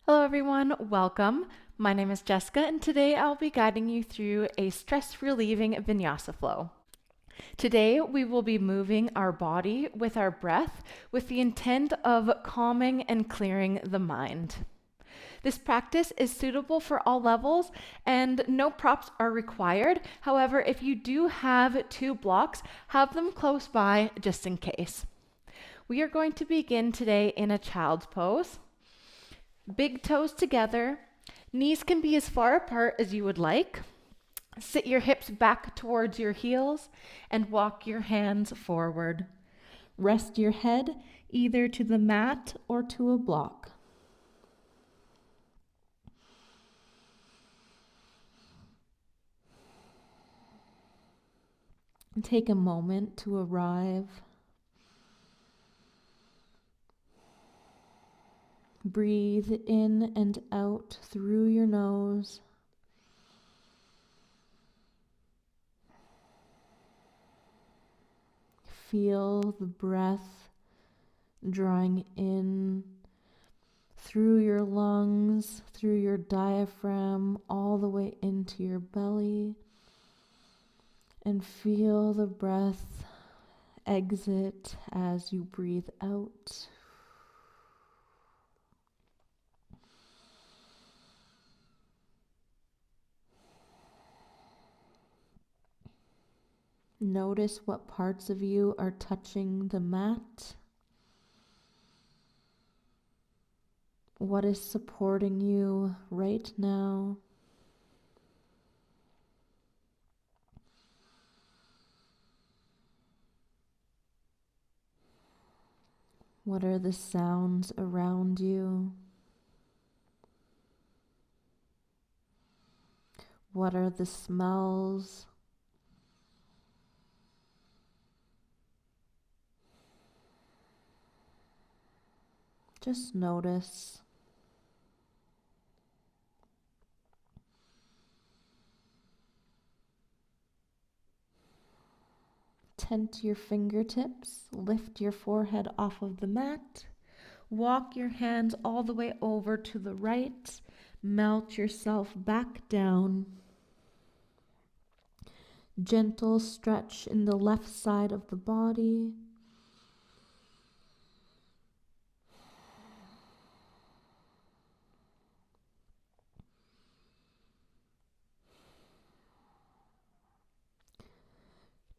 Hello everyone, welcome. My name is Jessica and today I'll be guiding you through a stress-relieving vinyasa flow. Today we will be moving our body with our breath with the intent of calming and clearing the mind. This practice is suitable for all levels and no props are required. However, if you do have two blocks, have them close by just in case. We are going to begin today in a child's pose. Big toes together. Knees can be as far apart as you would like. Sit your hips back towards your heels and walk your hands forward. Rest your head either to the mat or to a block. Take a moment to arrive. Breathe in and out through your nose. Feel the breath drawing in through your lungs, through your diaphragm, all the way into your belly. And feel the breath exit as you breathe out. Notice what parts of you are touching the mat. What is supporting you right now? What are the sounds around you? What are the smells? Just notice. Tent your fingertips, lift your forehead off of the mat, walk your hands all the way over to the right, melt yourself back down. Gentle stretch in the left side of the body.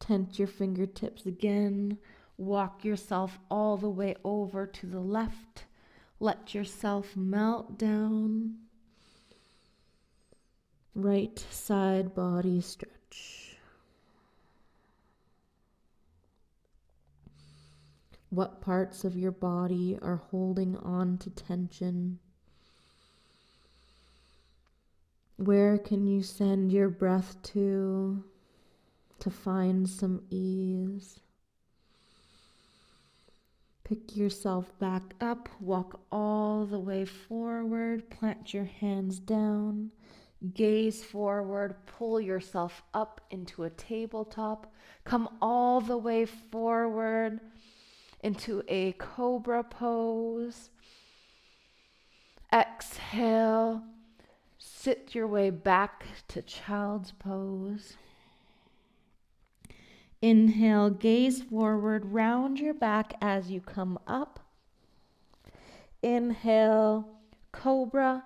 Tent your fingertips again. Walk yourself all the way over to the left. Let yourself melt down. Right side body stretch. What parts of your body are holding on to tension? Where can you send your breath to find some ease? Pick yourself back up, walk all the way forward, plant your hands down, gaze forward, pull yourself up into a tabletop, come all the way forward into a cobra pose. Exhale, sit your way back to child's pose. Inhale, gaze forward, round your back as you come up. Inhale, cobra.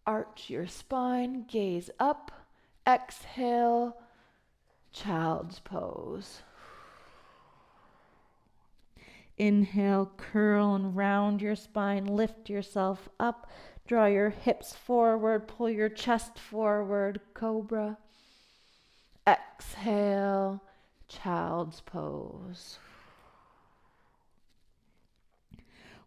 Arch your spine, gaze up. Exhale, child's pose. Inhale, curl and round your spine, lift yourself up. Draw your hips forward, pull your chest forward, cobra. Exhale, child's pose.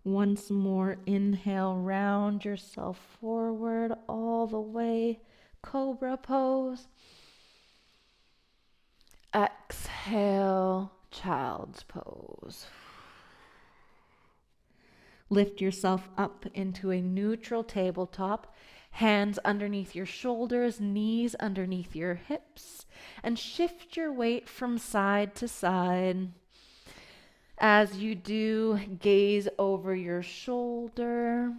Once more, inhale, round yourself forward all the way, cobra pose. Exhale, child's pose. Lift yourself up into a neutral tabletop, hands underneath your shoulders, knees underneath your hips, and shift your weight from side to side. As you do, gaze over your shoulder.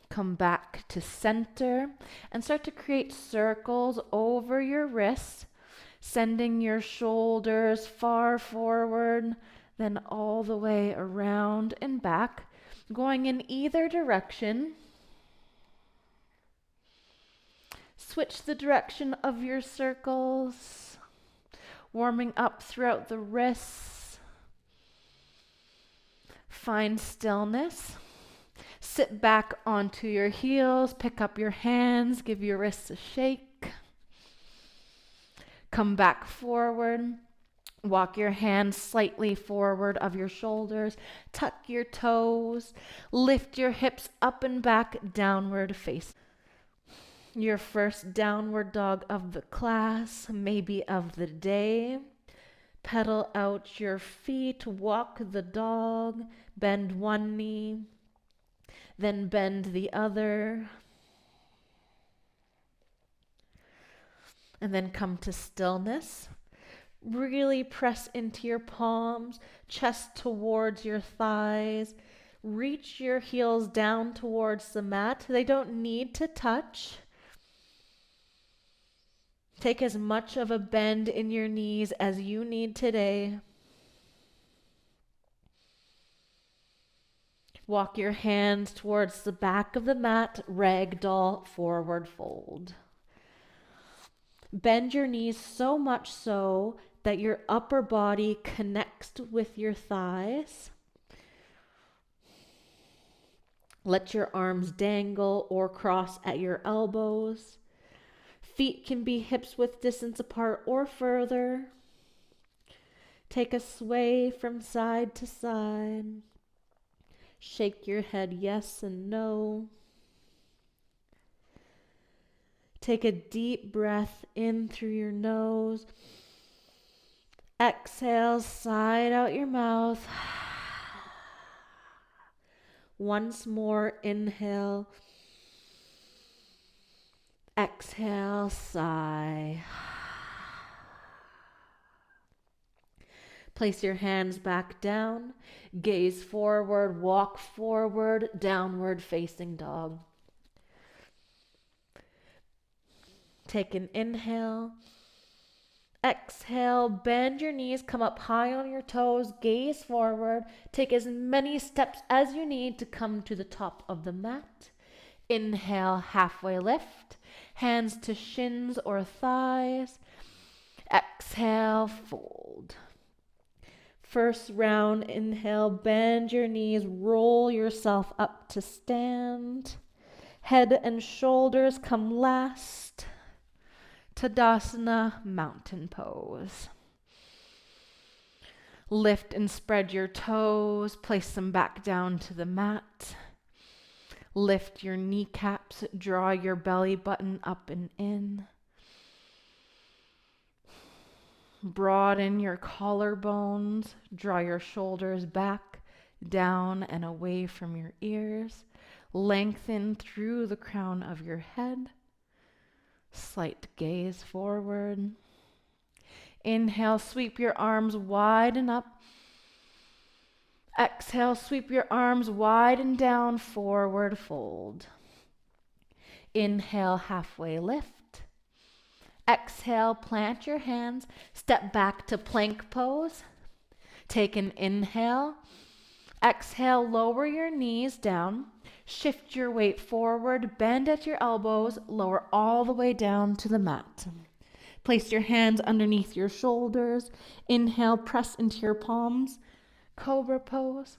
Come back to center and start to create circles over your wrists, sending your shoulders far forward, then all the way around and back, going in either direction. Switch the direction of your circles, warming up throughout the wrists. Find stillness. Sit back onto your heels, pick up your hands, give your wrists a shake. Come back forward. Walk your hands slightly forward of your shoulders. Tuck your toes. Lift your hips up and back, downward face. Your first downward dog of the class, maybe of the day. Pedal out your feet, walk the dog, bend one knee, then bend the other. And then come to stillness. Really press into your palms, chest towards your thighs. Reach your heels down towards the mat. They don't need to touch. Take as much of a bend in your knees as you need today. Walk your hands towards the back of the mat, ragdoll forward fold. Bend your knees so much so that your upper body connects with your thighs. Let your arms dangle or cross at your elbows. Feet can be hips width distance apart or further. Take a sway from side to side. Shake your head yes and no. Take a deep breath in through your nose. Exhale, side out your mouth. Once more, inhale. Exhale, sigh. Place your hands back down, gaze forward, walk forward, downward facing dog. Take an inhale. Exhale, bend your knees, come up high on your toes, gaze forward. Take as many steps as you need to come to the top of the mat. Inhale, halfway lift, hands to shins or thighs. Exhale, fold. First round, inhale, bend your knees, roll yourself up to stand. Head and shoulders come last. Tadasana, mountain pose. Lift and spread your toes, place them back down to the mat. Lift your kneecaps, draw your belly button up and in. Broaden your collarbones, draw your shoulders back, down and away from your ears. Lengthen through the crown of your head. Slight gaze forward. Inhale, sweep your arms wide and up. Exhale, sweep your arms wide and down, forward fold. Inhale, halfway lift. Exhale, plant your hands, step back to plank pose. Take an inhale. Exhale, lower your knees down. Shift your weight forward, bend at your elbows, lower all the way down to the mat. Place your hands underneath your shoulders. Inhale, press into your palms. Cobra pose.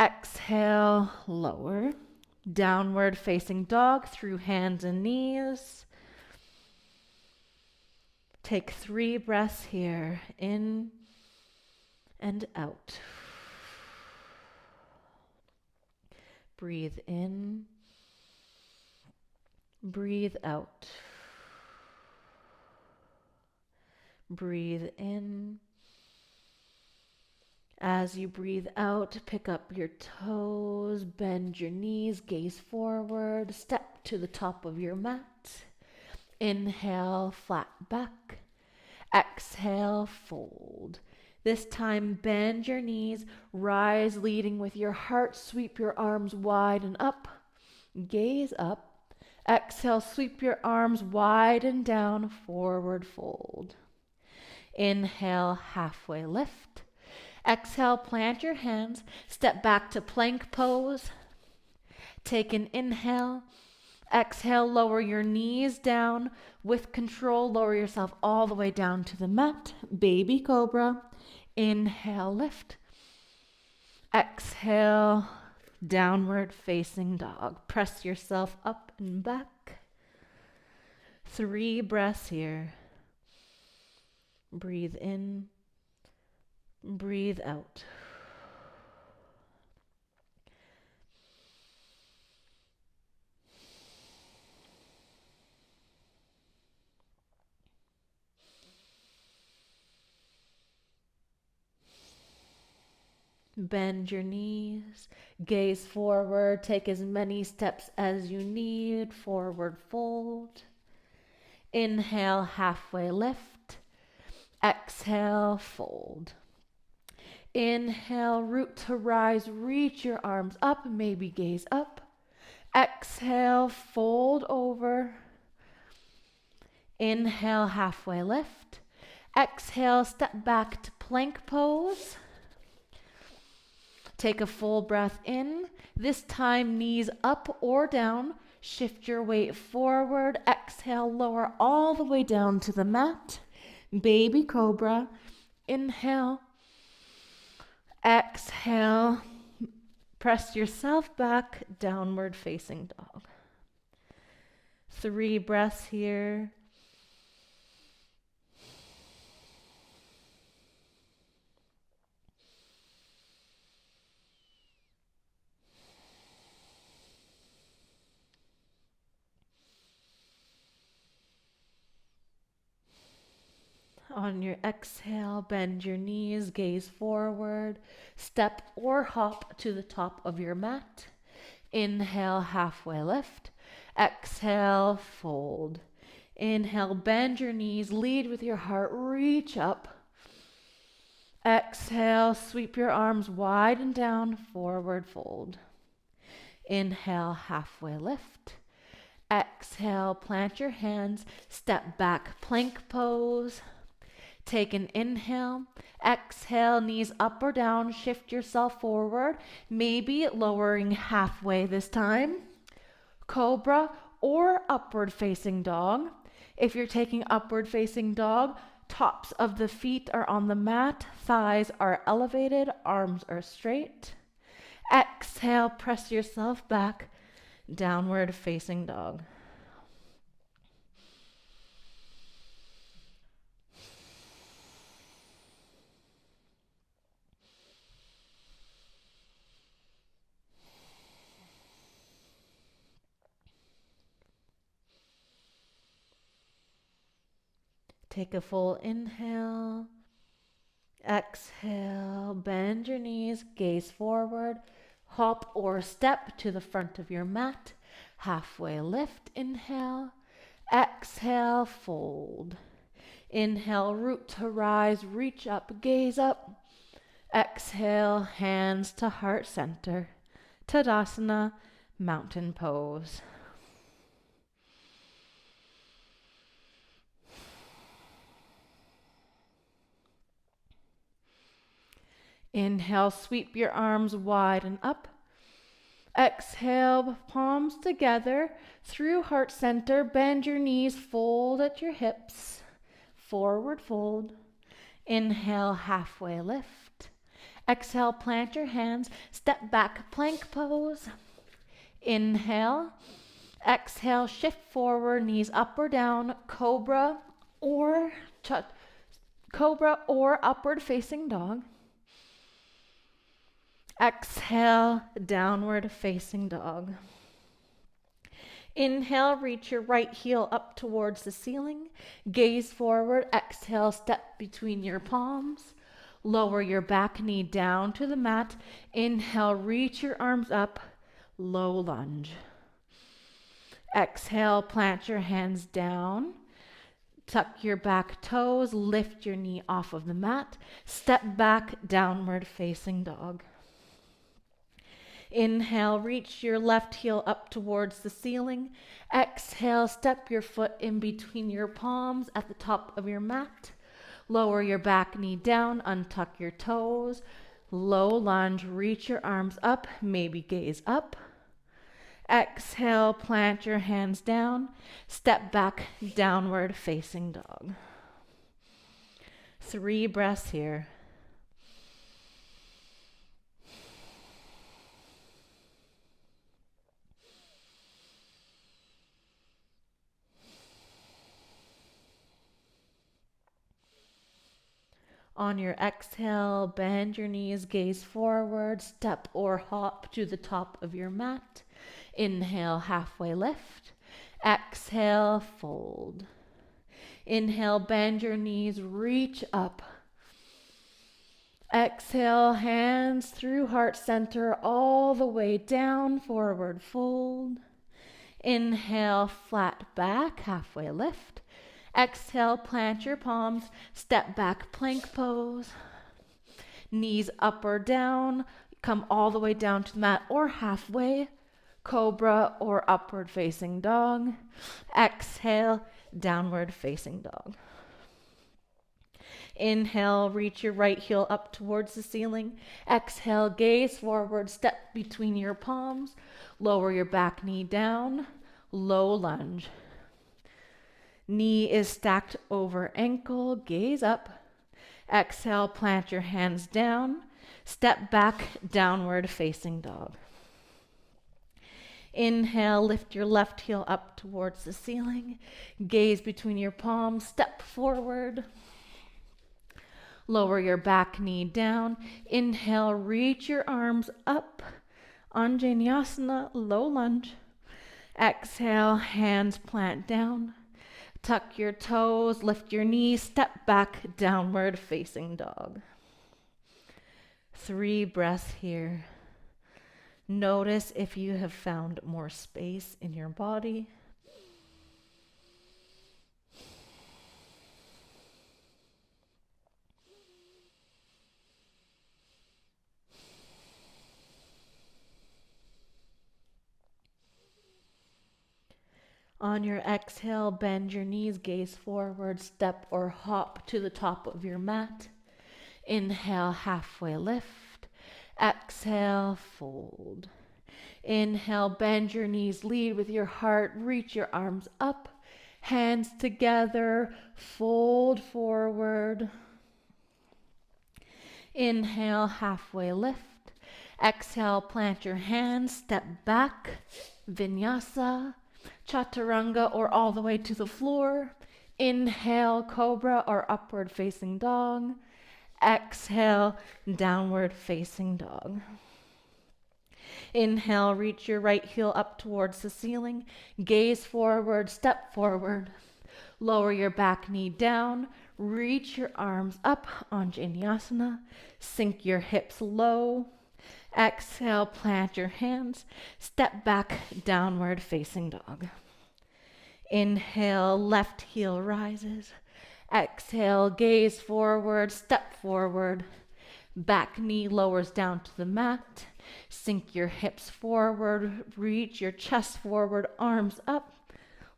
Exhale, lower. Downward facing dog through hands and knees. Take 3 breaths here, in and out. Breathe in, breathe out. Breathe in. As you breathe out, pick up your toes, bend your knees, gaze forward, step to the top of your mat. Inhale, flat back. Exhale, fold. This time, bend your knees, rise leading with your heart, sweep your arms wide and up. Gaze up. Exhale, sweep your arms wide and down, forward fold. Inhale, halfway lift. Exhale, plant your hands, step back to plank pose. Take an inhale. Exhale, lower your knees down. With control, lower yourself all the way down to the mat. Baby cobra. Inhale, lift. Exhale, downward facing dog. Press yourself up and back. 3 breaths here. Breathe in, breathe out. Bend your knees, gaze forward, take as many steps as you need, forward fold. Inhale, halfway lift. Exhale, fold. Inhale, root to rise, reach your arms up, maybe gaze up. Exhale, fold over. Inhale, halfway lift. Exhale, step back to plank pose. Take a full breath in. This time, knees up or down. Shift your weight forward. Exhale, lower all the way down to the mat. Baby cobra. Inhale. Exhale. Press yourself back, downward facing dog. 3 breaths here. On your exhale, bend your knees, gaze forward, step or hop to the top of your mat. Inhale, halfway lift. Exhale, fold. Inhale, bend your knees, lead with your heart, reach up. Exhale, sweep your arms wide and down, forward fold. Inhale, halfway lift. Exhale, plant your hands, step back, plank pose. Take an inhale. Exhale, knees up or down, shift yourself forward, maybe lowering halfway this time. Cobra or upward facing dog. If you're taking upward facing dog, tops of the feet are on the mat, thighs are elevated, arms are straight. Exhale, press yourself back, downward facing dog. Take a full inhale. Exhale, bend your knees, gaze forward, hop or step to the front of your mat. Halfway lift, inhale. Exhale, fold. Inhale, root to rise, reach up, gaze up. Exhale, hands to heart center. Tadasana, mountain pose. Inhale, sweep your arms wide and up. Exhale, palms together through heart center. Bend your knees, fold at your hips. Forward fold. Inhale, halfway lift. Exhale, plant your hands, step back, plank pose. Inhale. Exhale, shift forward, knees up or down, cobra or upward facing dog. Exhale, downward facing dog. Inhale, reach your right heel up towards the ceiling. Gaze forward. Exhale, step between your palms. Lower your back knee down to the mat. Inhale, reach your arms up. Low lunge. Exhale, plant your hands down. Tuck your back toes. Lift your knee off of the mat. Step back, downward facing dog. Inhale, reach your left heel up towards the ceiling. Exhale, step your foot in between your palms at the top of your mat. Lower your back knee down, untuck your toes. Low lunge, reach your arms up, maybe gaze up. Exhale, plant your hands down, step back, downward facing dog. 3 breaths here. On your exhale, bend your knees, gaze forward, step or hop to the top of your mat. Inhale, halfway lift. Exhale, fold. Inhale, bend your knees, reach up. Exhale, hands through heart center all the way down, forward fold. Inhale, flat back, halfway lift. Exhale, plant your palms, step back, plank pose. Knees up or down, come all the way down to the mat or halfway. Cobra or upward facing dog. Exhale, downward facing dog. Inhale, reach your right heel up towards the ceiling. Exhale, gaze forward, step between your palms. Lower your back knee down, low lunge. Knee is stacked over ankle, gaze up. Exhale, plant your hands down. Step back, downward facing dog. Inhale, lift your left heel up towards the ceiling. Gaze between your palms, step forward. Lower your back knee down. Inhale, reach your arms up. Vinyasa, low lunge. Exhale, hands plant down. Tuck your toes, lift your knees, step back, downward facing dog. 3 breaths here. Notice if you have found more space in your body. On your exhale, bend your knees, gaze forward, step or hop to the top of your mat. Inhale, halfway lift. Exhale, fold. Inhale, bend your knees, lead with your heart, reach your arms up, hands together, fold forward. Inhale, halfway lift. Exhale, plant your hands, step back, Vinyasa, Chaturanga or all the way to the floor. Inhale, Cobra or upward facing dog. Exhale, downward facing dog. Inhale, reach your right heel up towards the ceiling. Gaze forward, step forward. Lower your back knee down. Reach your arms up on Vinyasa. Sink your hips low. Exhale, plant your hands. Step back, downward facing dog. Inhale, left heel rises. Exhale, gaze forward, step forward. Back knee lowers down to the mat. Sink your hips forward, reach your chest forward, arms up.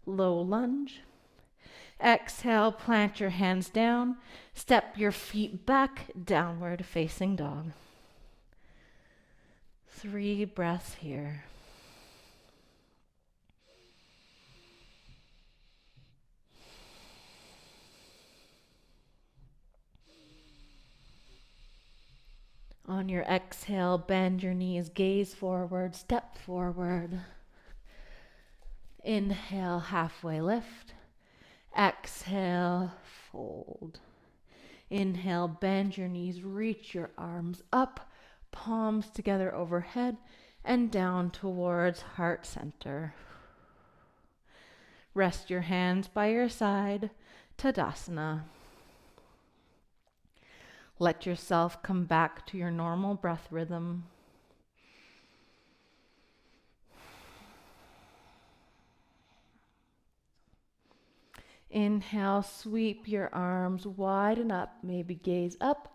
Low lunge. Exhale, plant your hands down. Step your feet back, downward facing dog. 3 breaths here. On your exhale, bend your knees, gaze forward, step forward. Inhale, halfway lift. Exhale, fold. Inhale, bend your knees, reach your arms up, palms together overhead and down towards heart center. Rest your hands by your side, Tadasana. Let yourself come back to your normal breath rhythm. Inhale, sweep your arms, widen up, maybe gaze up.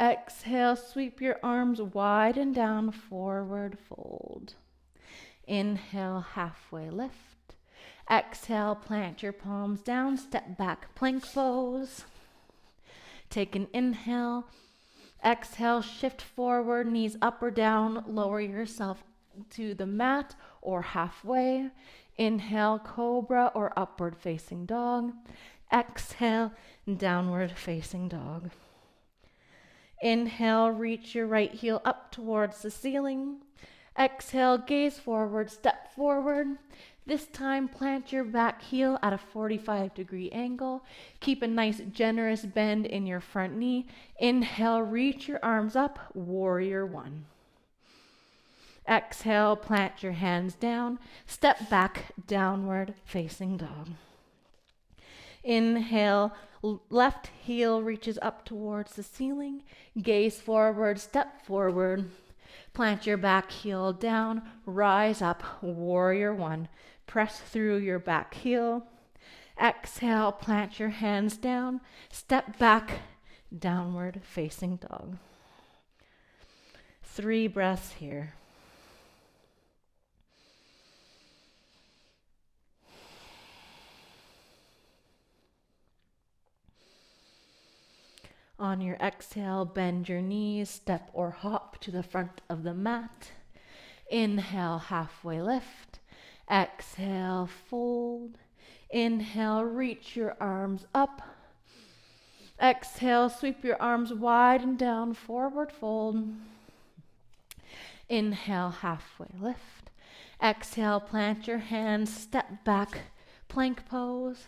Exhale, sweep your arms wide and down, forward fold. Inhale, halfway lift. Exhale, plant your palms down, step back, plank pose. Take an inhale. Exhale, shift forward, knees up or down, lower yourself to the mat or halfway. Inhale, cobra or upward facing dog. Exhale, downward facing dog. Inhale, reach your right heel up towards the ceiling. Exhale, gaze forward, step forward. This time, plant your back heel at a 45-degree angle. Keep a nice generous bend in your front knee. Inhale, reach your arms up, warrior one. Exhale, plant your hands down, step back, downward facing dog. Inhale, left heel reaches up towards the ceiling. Gaze forward, step forward. Plant your back heel down, rise up, warrior one. Press through your back heel. Exhale, plant your hands down, step back, downward facing dog. 3 breaths here. On your exhale, bend your knees, step or hop to the front of the mat. Inhale, halfway lift. Exhale, fold. Inhale, reach your arms up. Exhale, sweep your arms wide and down, forward fold. Inhale, halfway lift. Exhale, plant your hands, step back, plank pose.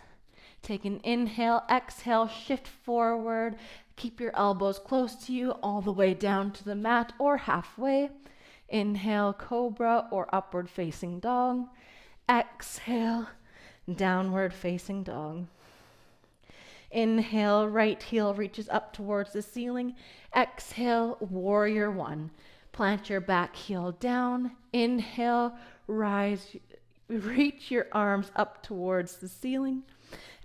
Take an inhale, exhale, shift forward. Keep your elbows close to you all the way down to the mat or halfway. Inhale, cobra or upward facing dog. Exhale, downward facing dog. Inhale, right heel reaches up towards the ceiling. Exhale, warrior one. Plant your back heel down. Inhale, rise, reach your arms up towards the ceiling.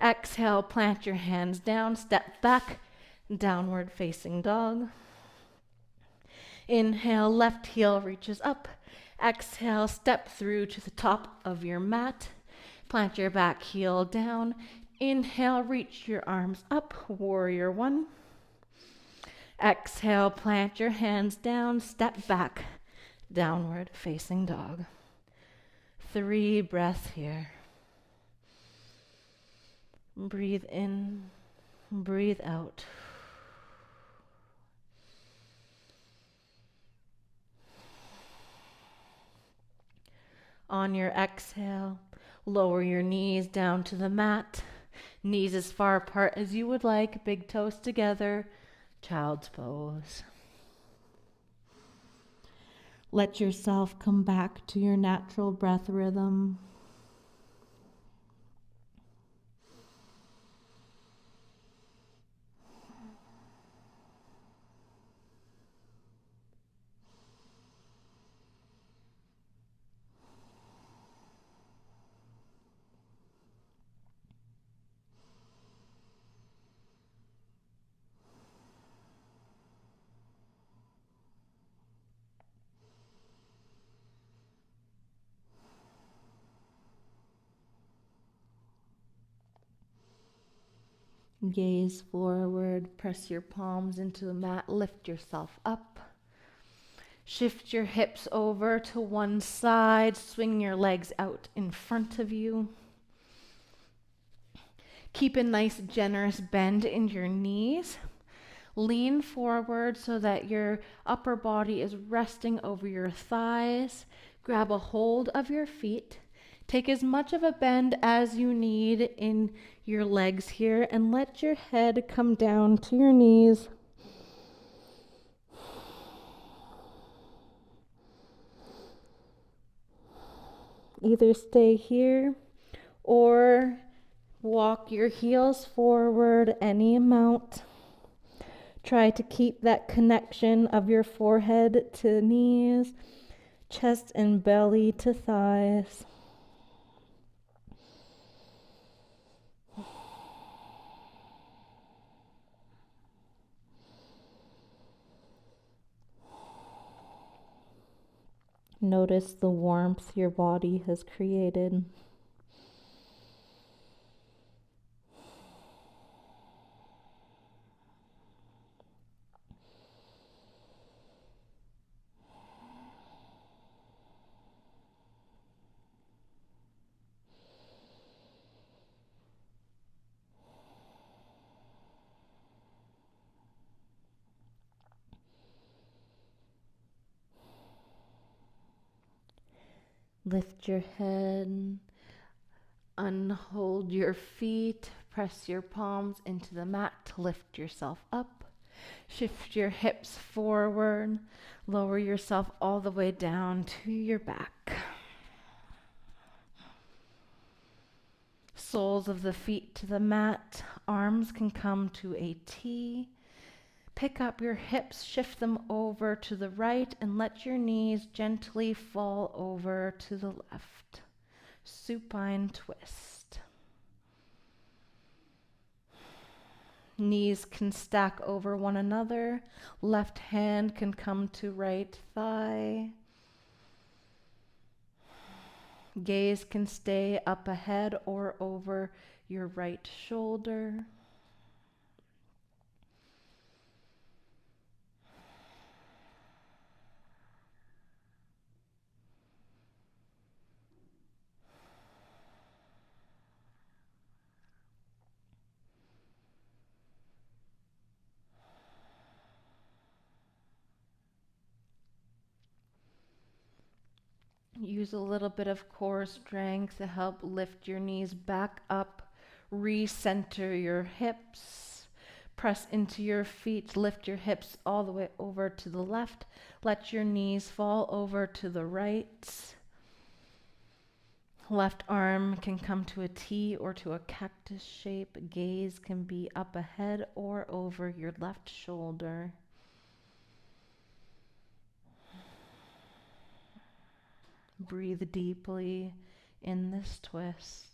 Exhale, plant your hands down, step back, downward facing dog. Inhale, left heel reaches up. Exhale, step through to the top of your mat. Plant your back heel down. Inhale, reach your arms up, warrior one. Exhale, plant your hands down, step back, downward facing dog. 3 breaths here. Breathe in, breathe out. On your exhale, lower your knees down to the mat. Knees as far apart as you would like, big toes together, child's pose. Let yourself come back to your natural breath rhythm. Gaze forward, press your palms into the mat, lift yourself up. Shift your hips over to one side, swing your legs out in front of you. Keep a nice generous bend in your knees. Lean forward so that your upper body is resting over your thighs. Grab a hold of your feet. Take as much of a bend as you need in your legs here and let your head come down to your knees. Either stay here or walk your heels forward any amount. Try to keep that connection of your forehead to knees, chest and belly to thighs. Notice the warmth your body has created. Lift your head, unhold your feet, press your palms into the mat to lift yourself up. Shift your hips forward, lower yourself all the way down to your back. Soles of the feet to the mat, arms can come to a T. Pick up your hips, shift them over to the right, and let your knees gently fall over to the left. Supine twist. Knees can stack over one another. Left hand can come to right thigh. Gaze can stay up ahead or over your right shoulder. Use a little bit of core strength to help lift your knees back up. Recenter your hips. Press into your feet. Lift your hips all the way over to the left. Let your knees fall over to the right. Left arm can come to a T or to a cactus shape. Gaze can be up ahead or over your left shoulder. Breathe deeply in this twist.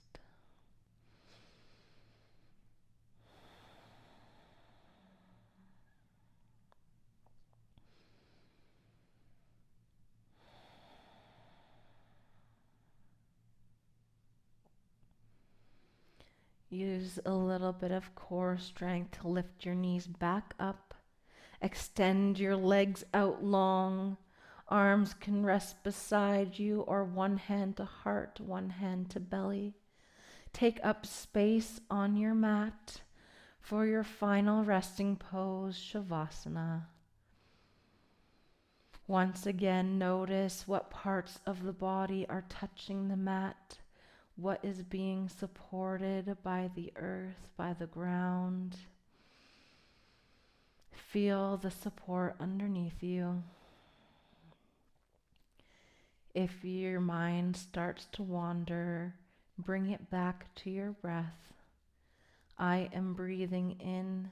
Use a little bit of core strength to lift your knees back up. Extend your legs out long. Arms can rest beside you or one hand to heart, one hand to belly. Take up space on your mat for your final resting pose, Shavasana. Once again, notice what parts of the body are touching the mat, what is being supported by the earth, by the ground. Feel the support underneath you. If your mind starts to wander, bring it back to your breath. I am breathing in.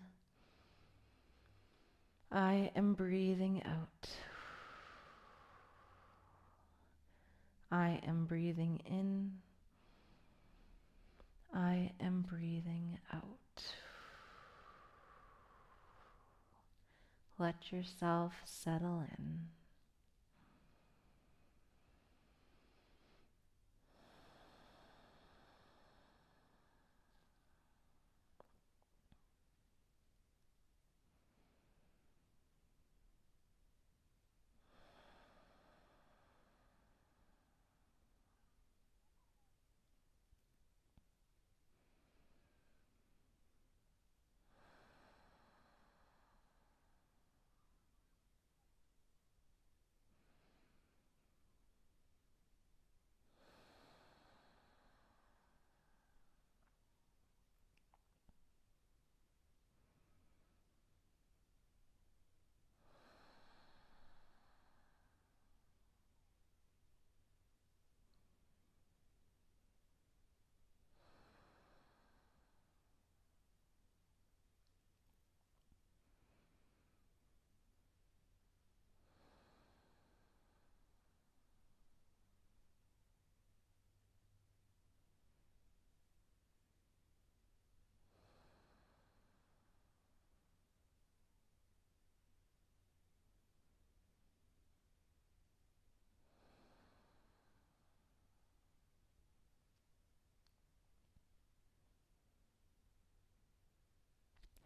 I am breathing out. I am breathing in. I am breathing out. Let yourself settle in.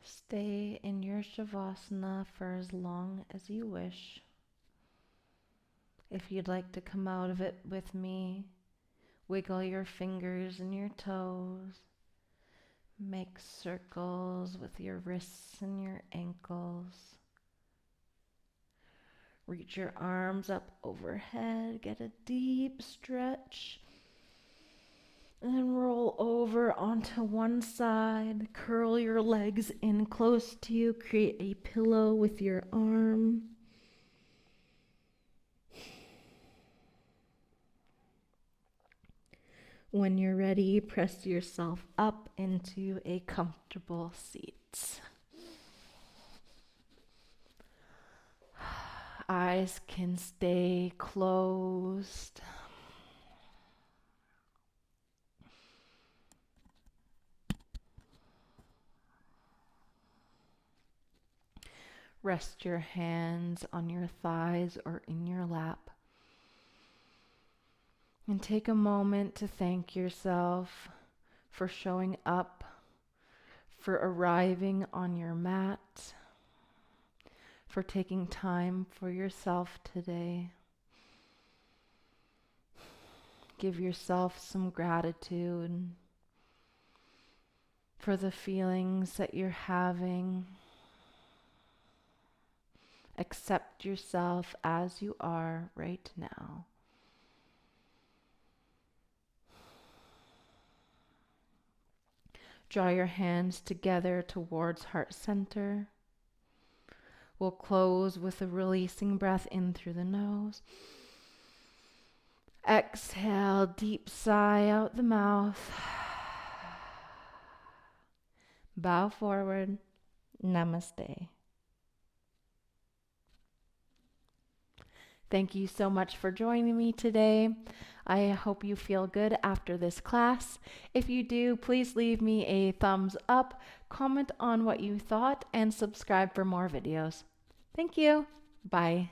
Stay in your Shavasana for as long as you wish. If you'd like to come out of it with me, wiggle your fingers and your toes. Make circles with your wrists and your ankles. Reach your arms up overhead, get a deep stretch, and then roll over onto one side. Curl your legs in close to you, create a pillow with your arm. When you're ready, press yourself up into a comfortable seat. Eyes can stay closed. Rest your hands on your thighs or in your lap. And take a moment to thank yourself for showing up, for arriving on your mat, for taking time for yourself today. Give yourself some gratitude for the feelings that you're having. Accept yourself as you are right now. Draw your hands together towards heart center. We'll close with a releasing breath in through the nose. Exhale, deep sigh out the mouth. Bow forward. Namaste. Thank you so much for joining me today. I hope you feel good after this class. If you do, please leave me a thumbs up, comment on what you thought, and subscribe for more videos. Thank you. Bye.